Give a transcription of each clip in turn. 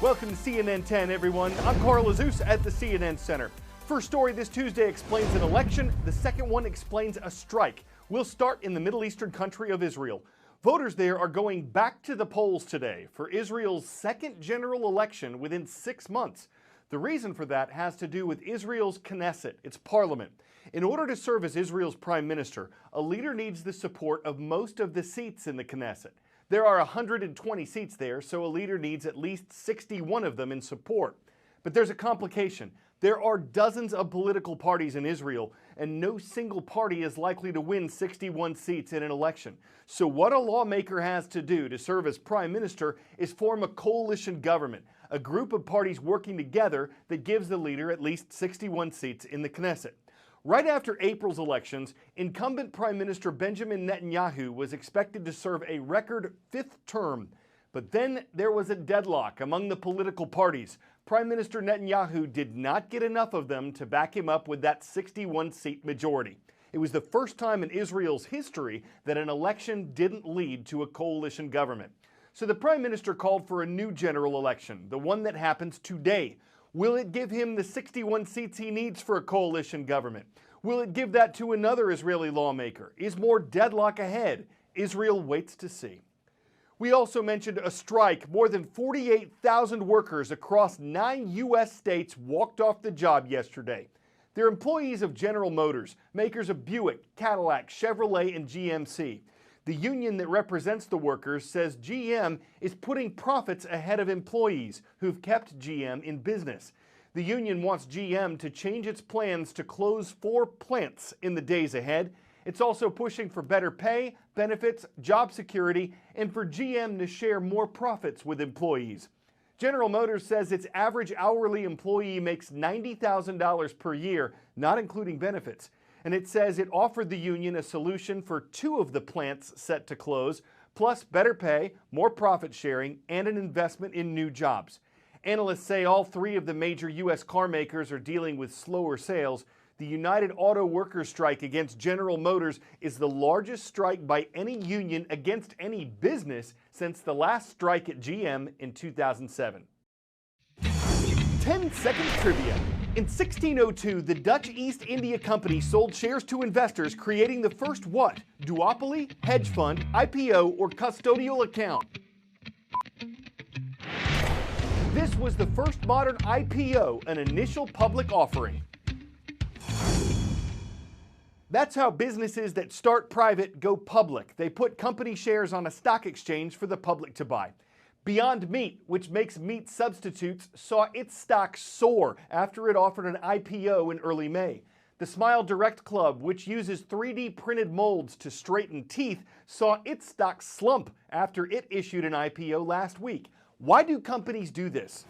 Welcome to CNN 10, everyone. I'm Carl Azus at the CNN Center. First story this Tuesday explains an election. The second one explains a strike. We'll start in the Middle Eastern country of Israel. Voters there are going back to the polls today for Israel's second general election within 6 months. The reason for that has to do with Israel's Knesset, its parliament. In order to serve as Israel's prime minister, a leader needs the support of most of the seats in the Knesset. There are 120 seats there, so a leader needs at least 61 of them in support. But there's a complication. There are dozens of political parties in Israel, and no single party is likely to win 61 seats in an election. So what a lawmaker has to do to serve as prime minister is form a coalition government, a group of parties working together that gives the leader at least 61 seats in the Knesset. Right after April's elections, incumbent Prime Minister Benjamin Netanyahu was expected to serve a record 5th term. But then there was a deadlock among the political parties. Prime Minister Netanyahu did not get enough of them to back him up with that 61-seat majority. It was the first time in Israel's history that an election didn't lead to a coalition government. So the Prime Minister called for a new general election, the one that happens today. Will it give him the 61 seats he needs for a coalition government? Will it give that to another Israeli lawmaker? Is more deadlock ahead? Israel waits to see. We also mentioned a strike. More than 48,000 workers across 9 U.S. states walked off the job yesterday. They're employees of General Motors, makers of Buick, Cadillac, Chevrolet, and GMC. The union that represents the workers says GM is putting profits ahead of employees who've kept GM in business. The union wants GM to change its plans to close 4 plants in the days ahead. It's also pushing for better pay, benefits, job security, and for GM to share more profits with employees. General Motors says its average hourly employee makes $90,000 per year, not including benefits. And it says it offered the union a solution for 2 of the plants set to close, plus better pay, more profit sharing, and an investment in new jobs. Analysts say all 3 of the major U.S. car makers are dealing with slower sales. The United Auto Workers strike against General Motors is the largest strike by any union against any business since the last strike at GM in 2007. 10-second trivia. In 1602, the Dutch East India Company sold shares to investors, creating the first what? Duopoly, hedge fund, IPO, or custodial account? This was the first modern IPO, an initial public offering. That's how businesses that start private go public. They put company shares on a stock exchange for the public to buy. Beyond Meat, which makes meat substitutes, saw its stock soar after it offered an IPO in early May. The Smile Direct Club, which uses 3D printed molds to straighten teeth, saw its stock slump after it issued an IPO last week. Why do companies do this?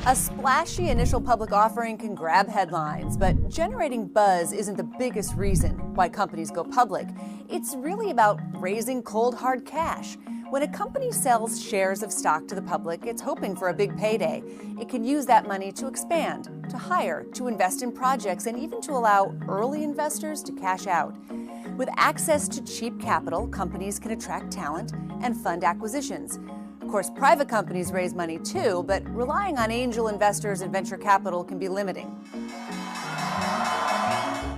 A splashy initial public offering can grab headlines, but generating buzz isn't the biggest reason why companies go public. It's really about raising cold, hard cash. When a company sells shares of stock to the public, it's hoping for a big payday. It can use that money to expand, to hire, to invest in projects, and even to allow early investors to cash out. With access to cheap capital, companies can attract talent and fund acquisitions. Of course, private companies raise money too, but relying on angel investors and venture capital can be limiting.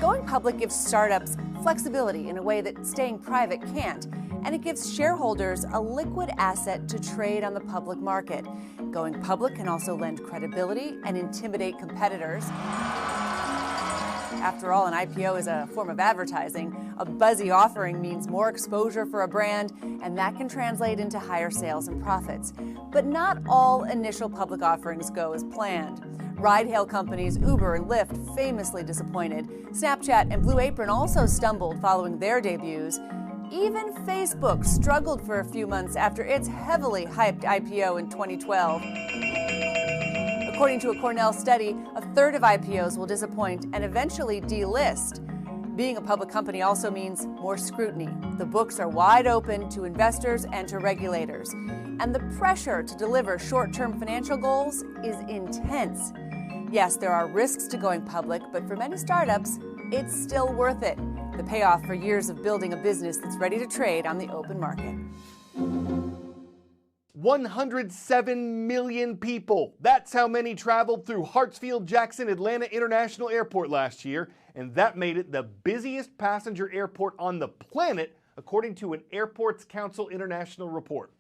Going public gives startups flexibility in a way that staying private can't, and it gives shareholders a liquid asset to trade on the public market. Going public can also lend credibility and intimidate competitors. After all, an IPO is a form of advertising. A buzzy offering means more exposure for a brand, and that can translate into higher sales and profits. But not all initial public offerings go as planned. Ride-hail companies Uber and Lyft famously disappointed. Snapchat and Blue Apron also stumbled following their debuts. Even Facebook struggled for a few months after its heavily hyped IPO in 2012. According to a Cornell study, a third of IPOs will disappoint and eventually delist. Being a public company also means more scrutiny. The books are wide open to investors and to regulators. And the pressure to deliver short-term financial goals is intense. Yes, there are risks to going public, but for many startups, it's still worth it. The payoff for years of building a business that's ready to trade on the open market. 107 million people. That's how many traveled through Hartsfield-Jackson Atlanta International Airport last year, and that made it the busiest passenger airport on the planet, according to an Airports Council International report.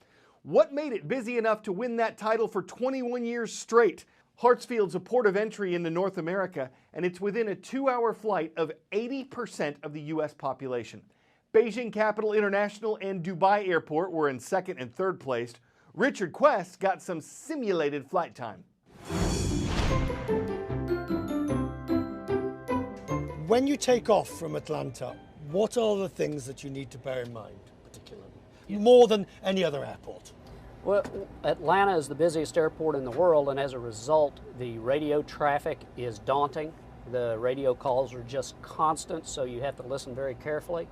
What made it busy enough to win that title for 21 years straight? Hartsfield's a port of entry into North America, and it's within a 2-hour flight of 80% of the U.S. population. Beijing Capital International and Dubai Airport were in second and third place. Richard Quest got some simulated flight time. When you take off from Atlanta, what are the things that you need to bear in mind, particularly, more than any other airport? Well, Atlanta is the busiest airport in the world, and as a result, the radio traffic is daunting. The radio calls are just constant, so you have to listen very carefully.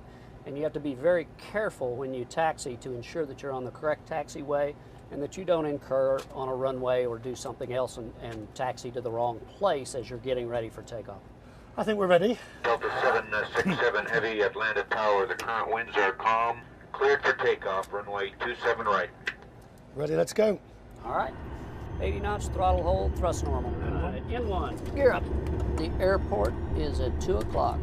And you have to be very careful when you taxi to ensure that you're on the correct taxiway and that you don't incur on a runway or do something else and taxi to the wrong place as you're getting ready for takeoff. I think we're ready. Delta 767 Heavy, Atlanta Tower. The current winds are calm. Cleared for takeoff. Runway 27 right. Ready, let's go. All right. 80 knots, throttle hold, thrust normal. N1, gear up. The airport is at 2 o'clock.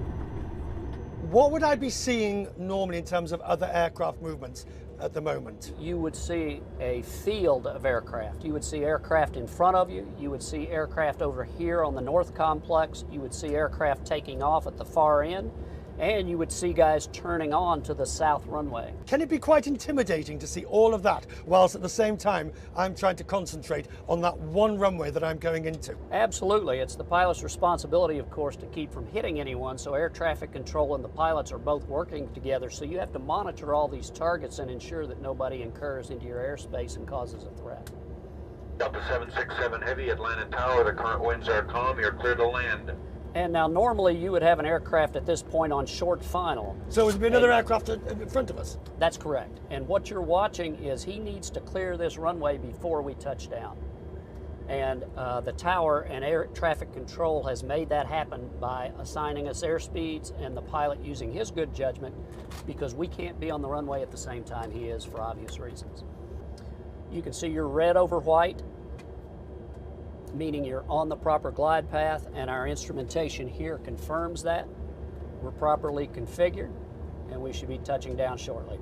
What would I be seeing normally in terms of other aircraft movements at the moment? You would see a field of aircraft. You would see aircraft in front of you. You would see aircraft over here on the north complex. You would see aircraft taking off at the far end. And you would see guys turning on to the south runway. Can it be quite intimidating to see all of that whilst at the same time I'm trying to concentrate on that one runway that I'm going into? Absolutely. It's the pilot's responsibility, of course, to keep from hitting anyone, so air traffic control and the pilots are both working together, so you have to monitor all these targets and ensure that nobody incurs into your airspace and causes a threat. Delta 767 Heavy, Atlanta Tower. The current winds are calm. You're clear to land. And now normally you would have an aircraft at this point on short final. So would there be another aircraft in front of us? That's correct. And what you're watching is he needs to clear this runway before we touch down. And the tower and air traffic control has made that happen by assigning us airspeeds and the pilot using his good judgment, because we can't be on the runway at the same time he is for obvious reasons. You can see your red over white, meaning you're on the proper glide path, and our instrumentation here confirms that. We're properly configured, and we should be touching down shortly.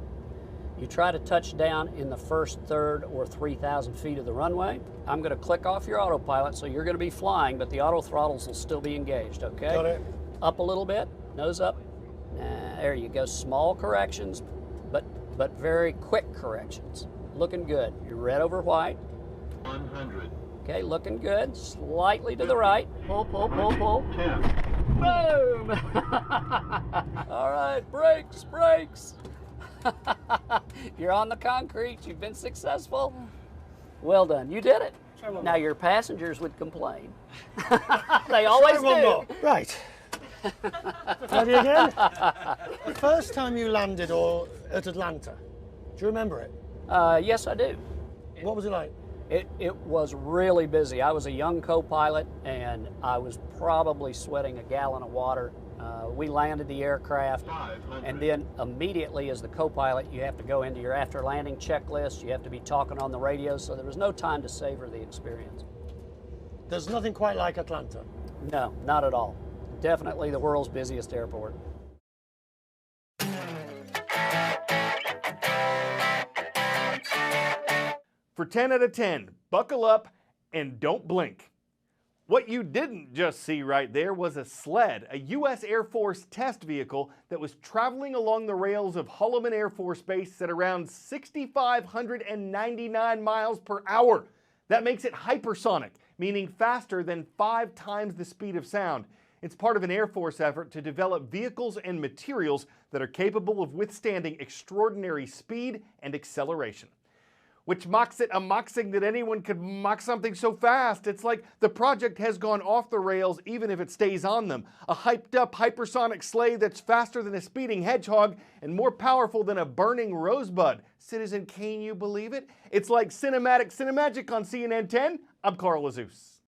You try to touch down in the first third or 3,000 feet of the runway. I'm going to click off your autopilot, so you're going to be flying, but the auto throttles will still be engaged, okay? Got it. Up a little bit, nose up. There you go, small corrections, but very quick corrections. Looking good. You're red over white. 100. Okay, looking good. Slightly to the right. Pull, pull, pull, pull. 10. Boom! All right, brakes, brakes. You're on the concrete. You've been successful. Well done. You did it. Now your passengers would complain. They always do. Right. Ready again? The first time you landed at Atlanta, do you remember it? Yes, I do. What was it like? It was really busy. I was a young co-pilot, and I was probably sweating a gallon of water. We landed the aircraft, and then immediately as the co-pilot, you have to go into your after-landing checklist. You have to be talking on the radio, so there was no time to savor the experience. There's nothing quite like Atlanta. No, not at all. Definitely the world's busiest airport. For 10 out of 10, buckle up and don't blink. What you didn't just see right there was a sled, a U.S. Air Force test vehicle that was traveling along the rails of Holloman Air Force Base at around 6,599 miles per hour. That makes it hypersonic, meaning faster than 5 times the speed of sound. It's part of an Air Force effort to develop vehicles and materials that are capable of withstanding extraordinary speed and acceleration. Which mocks it a moxing that anyone could mock something so fast. It's like the project has gone off the rails even if it stays on them. A hyped up hypersonic sleigh that's faster than a speeding hedgehog and more powerful than a burning rosebud. Citizen, can you believe it? It's like cinematic cinemagic on CNN 10. I'm Carl Azus.